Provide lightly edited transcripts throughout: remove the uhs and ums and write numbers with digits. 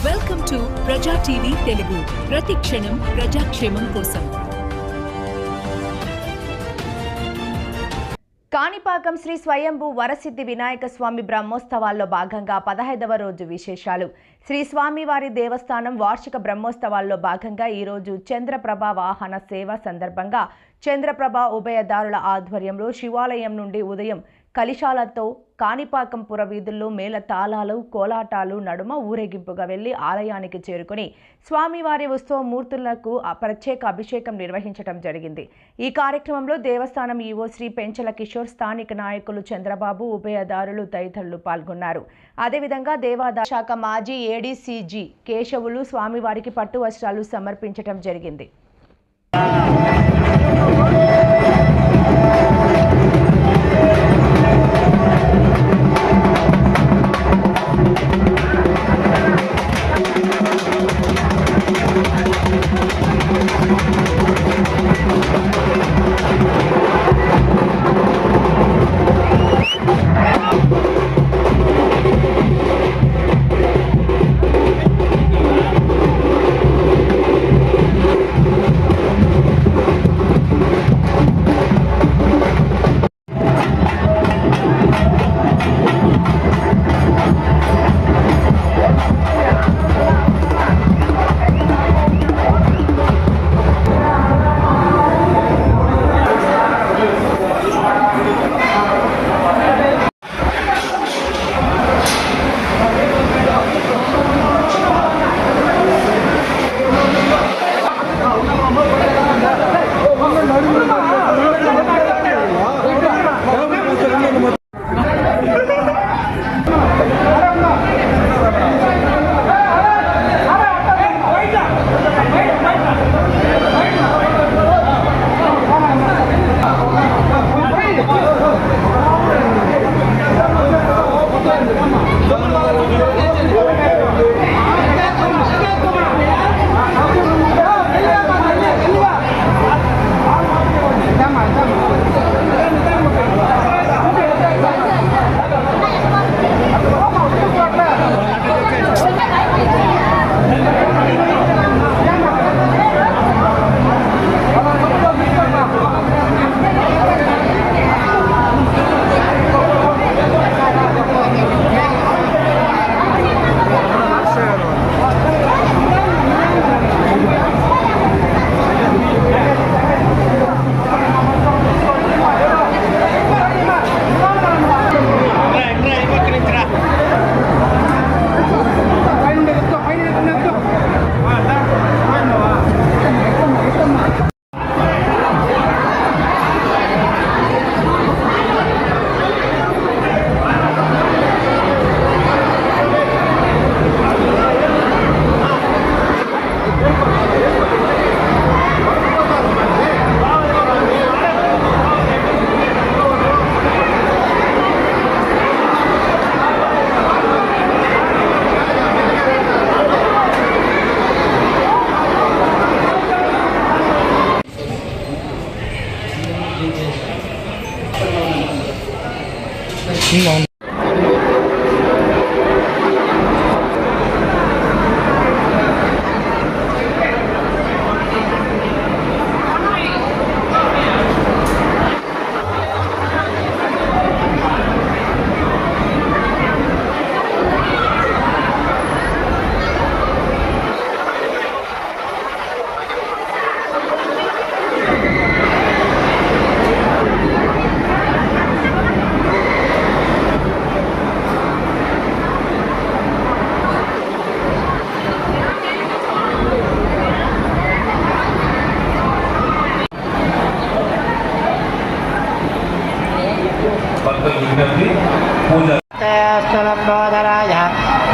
Welcome to ప్రజా TV Telugu. ప్రతి క్షణం ప్రజాక్షేమం కోసం. కాణిపాకం శ్రీ స్వయంభూ వరసిద్ధి వినాయక స్వామి బ్రహ్మోత్సవాల్లో భాగంగా 15వ రోజు విశేషాలు. శ్రీ స్వామివారి దేవస్థానం వార్షిక బ్రహ్మోత్సవాల్లో భాగంగా ఈరోజు చంద్రప్రభ వాహన సేవ సందర్భంగా చంద్రప్రభ ఉభయదారుల ఆధ్వర్యంలో శివాలయం నుండి ఉదయం కలిశాలతో కాణిపాకం పురవీధుల్లో మేళ తాళాలు కోలాటాలు నడుమ ఊరేగింపుగా వెళ్లి ఆలయానికి చేరుకుని స్వామివారి ఉత్సవమూర్తులకు ప్రత్యేక అభిషేకం నిర్వహించడం జరిగింది. ఈ కార్యక్రమంలో దేవస్థానం ఈవో శ్రీ పెంచల కిషోర్, స్థానిక నాయకులు చంద్రబాబు, ఉభయదారులు తదితరులు పాల్గొన్నారు. అదేవిధంగా దేవాదాయ శాఖ మాజీ ఏడీసీజీ కేశవులు స్వామివారికి పట్టు వస్త్రాలు సమర్పించడం జరిగింది.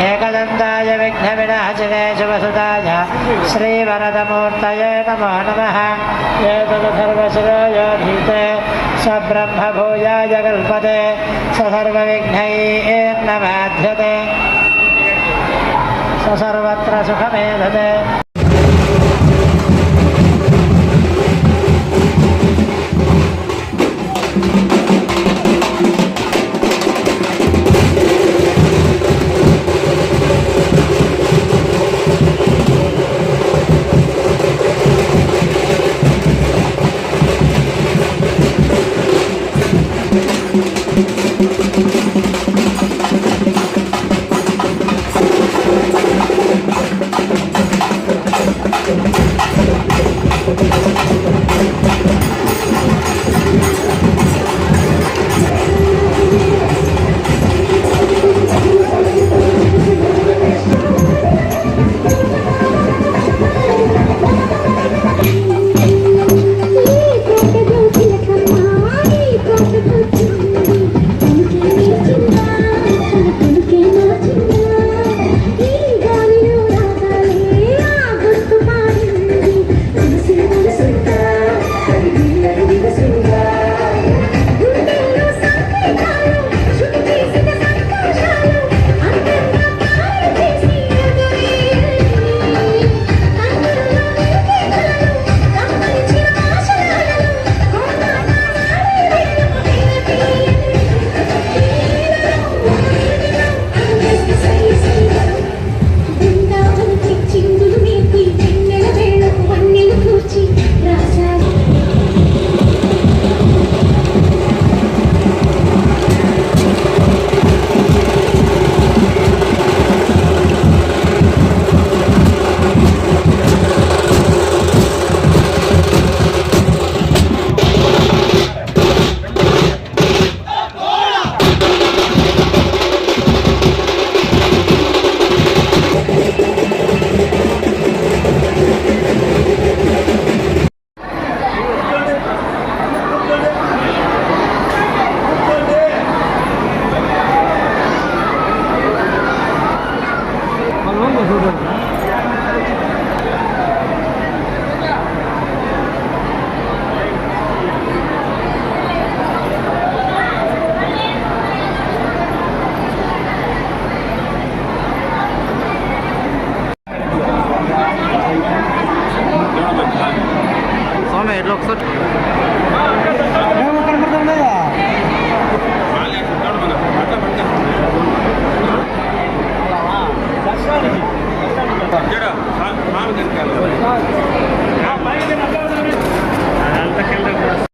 एकदन्ताय विघ्नविनाशिने शुभसुताय श्रीवरदमूर्तये नमो नमः। एतदथर्वशिरोयोधीते सब्रह्मभूयाय कल्पते सर्वविघ्नैर्नबाध्यते सर्वत्र सुखमेधते।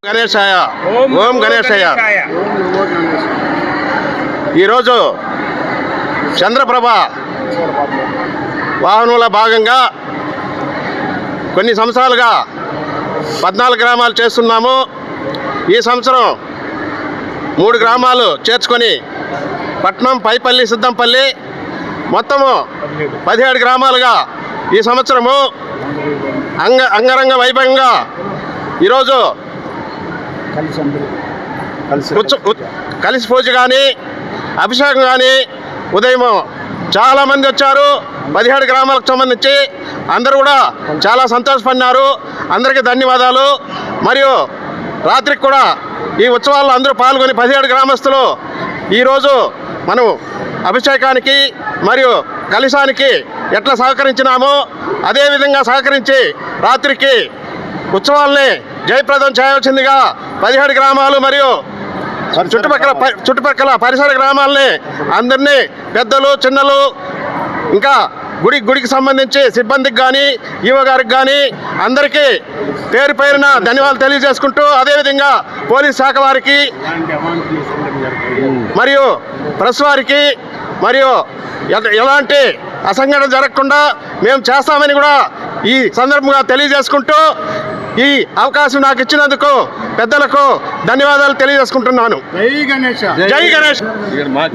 గణేశాయ ఓం గణేశాయ. ఈరోజు చంద్రప్రభ వాహనంలో భాగంగా కొన్ని సంవత్సరాలుగా 14 గ్రామాలు చేస్తున్నాము. ఈ సంవత్సరం 3 గ్రామాలు చేర్చుకొని పట్నం, పైపల్లి, సిద్ధంపల్లి మొత్తము 17 గ్రామాలుగా ఈ సంవత్సరము అంగరంగ వైభవంగా ఈరోజు కలిసి పూజ కానీ అభిషేకం కానీ ఉదయం చాలామంది వచ్చారు. 17 గ్రామాలకు సంబంధించి అందరూ కూడా చాలా సంతోషపడినారు. అందరికీ ధన్యవాదాలు. మరియు రాత్రికి కూడా ఈ ఉత్సవాల్లో అందరూ పాల్గొని 17 గ్రామస్తులు ఈరోజు మనం అభిషేకానికి మరియు కలశానికి ఎట్లా సహకరించినామో అదేవిధంగా సహకరించి రాత్రికి ఉత్సవాల్ని జయప్రదం చేయవలసిందిగా 17 గ్రామాలు మరియు చుట్టుపక్కల పరిసర గ్రామాలని అందరినీ పెద్దలు, చిన్నలు, ఇంకా గుడికి సంబంధించి సిబ్బందికి కానీ, ఈవో గారికి కానీ అందరికీ పేరు పేరున ధన్యవాదాలు తెలియజేసుకుంటూ, అదేవిధంగా పోలీస్ శాఖ వారికి మరియు ప్రెస్ వారికి మరియు ఎలాంటి అసంఘటన జరగకుండా మేము చేస్తామని కూడా ఈ సందర్భంగా తెలియజేసుకుంటూ, ఈ అవకాశం నాకు ఇచ్చినందుకు పెద్దలకు ధన్యవాదాలు తెలియజేసుకుంటున్నాను. జై గణేష్.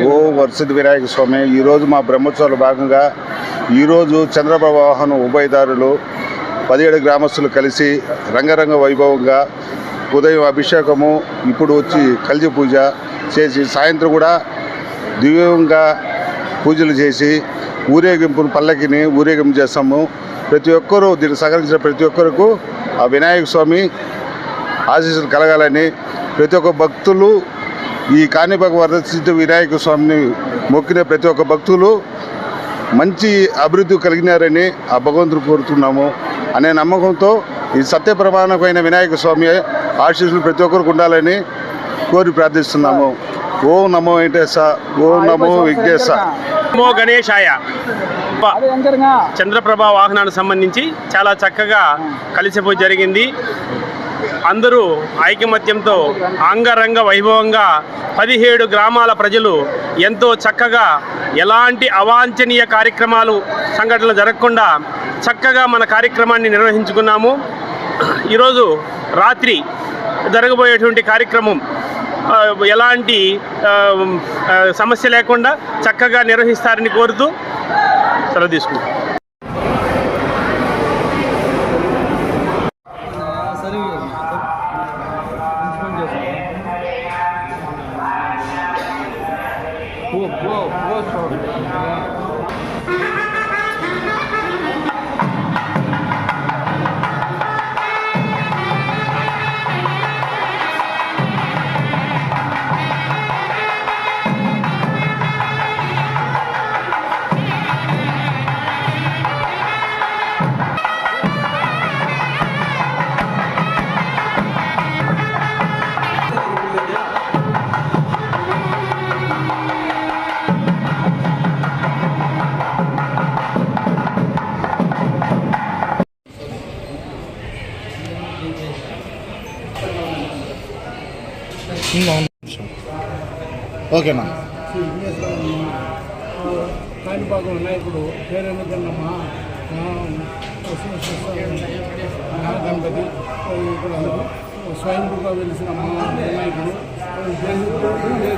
ఓ వరసిద్ధి వినాయక స్వామి. ఈరోజు మా బ్రహ్మోత్సవాల భాగంగా ఈరోజు చంద్రప్రభ వాహనం ఉభయదారులు 17 గ్రామస్తులు కలిసి రంగరంగ వైభవంగా ఉదయం అభిషేకము, ఇప్పుడు వచ్చి కలిసి పూజ చేసి సాయంత్రం కూడా దివ్యంగా పూజలు చేసి ఊరేగింపును పల్లకిని ఊరేగింపు చేస్తాము. ప్రతి ఒక్కరూ దీనికి సహకరించిన ప్రతి ఒక్కరికి ఆ వినాయక స్వామి ఆశీస్సులు కలగాలని ప్రతి ఒక్క భక్తులు ఈ కాణిపాక వరసిద్ధి వినాయక స్వామిని మొక్కిన ప్రతి ఒక్క భక్తులు మంచి అభివృద్ధి కలిగినారని ఆ భగవంతుడు కోరుతున్నాము అనే నమ్మకంతో ఈ సత్య ప్రమాణమైన వినాయక స్వామి ఆశీస్సులు ప్రతి ఒక్కరికి ఉండాలని కోరి ప్రార్థిస్తున్నాము. ఓం నమో వెంకటేశ, ఓం నమో విఘ్నేశ. నమో గణేశాయ. చంద్రప్రభ వాహనానికి సంబంధించి చాలా చక్కగా కలిసిపోయి జరిగింది. అందరూ ఐకమత్యంతో అంగరంగ వైభవంగా 17 గ్రామాల ప్రజలు ఎంతో చక్కగా ఎలాంటి అవాంఛనీయ కార్యక్రమాలు, సంఘటనలు జరగకుండా చక్కగా మన కార్యక్రమాన్ని నిర్వహించుకున్నాము. ఈరోజు రాత్రి జరగబోయేటువంటి కార్యక్రమం ఎలాంటి సమస్య లేకుండా చక్కగా నిర్వహిస్తారని కోరుతూ సెలవు తీసుకుంటాం. ఓకేనా. కాణిపాక వినాయకుడు పేరెన్నికన్నమ్మ గణపతి ఇక్కడ స్వయంభూగా వెలిసిన వినాయకుడు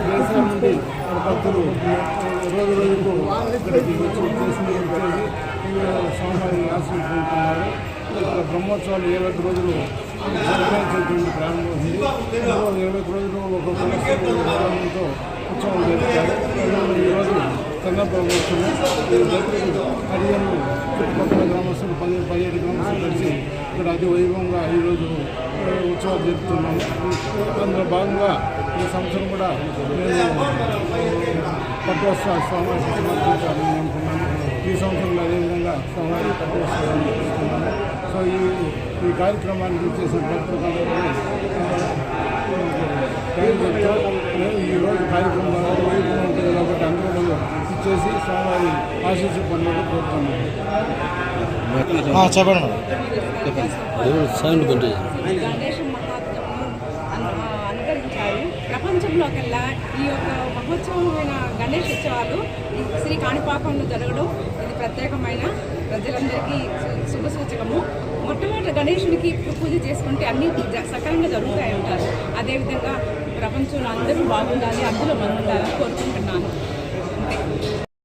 దేశం నుండి భక్తులు రోజు రోజుకు ఇక్కడికి వచ్చి స్వామివారి ఆశీర్వదించుకుంటున్నారు. ఇక్కడ బ్రహ్మోత్సవాలు 20 రోజులు ప్రారంభమైంది. 20 రోజులు ఒక్కొక్క ప్రారంభంతో ఉత్సవం జరుగుతారు. ఈరోజు చంద్రబాబు రైతులు హరిజనులు చుట్టుపక్కల గ్రామస్తులు 17 గ్రామస్తులు కలిసి ఇక్కడ అతి వైభవంగా ఈరోజు ఉత్సవాలు జరుపుతున్నాము. అందులో భాగంగా ఈ సంవత్సరం కూడా నేను పట్టు వస్త్రాలు స్వామివారికి సమర్పించాలని అనుకున్నాను. ఈ సంవత్సరంలో అదేవిధంగా స్వామివారికి పట్టు వస్త్రాలు సమర్పిస్తున్నాను. సో ఈ కార్యక్రమానికి చేసిన భక్తులందరికీ ఈరోజు కార్యక్రమం వైభవం ఉంటుంది కాబట్టి అందరూ ఇచ్చేసి స్వామివారి ఆశీస్సు పొందాలని కోరుతున్నాను. చెప్పండి. గణేష్ మహాత్మను అనుకరించారు. ప్రపంచంలోకెల్లా ఈ యొక్క మహోత్సవమైన గణేష్ ఉత్సవాలు శ్రీ కాణిపాకంలో జరగడం ఇది ప్రత్యేకమైన ప్రజలందరికీ శుభ సూచకము. మొట్టమొదటి గణేశునికి పూజ చేసుకుంటే అన్నీ సకాలంగా జరుగుతాయి అంటారు. అదేవిధంగా ప్రపంచంలో అందరూ బాగుండాలి, అందులో మనం ఉండాలని కోరుకుంటున్నాను.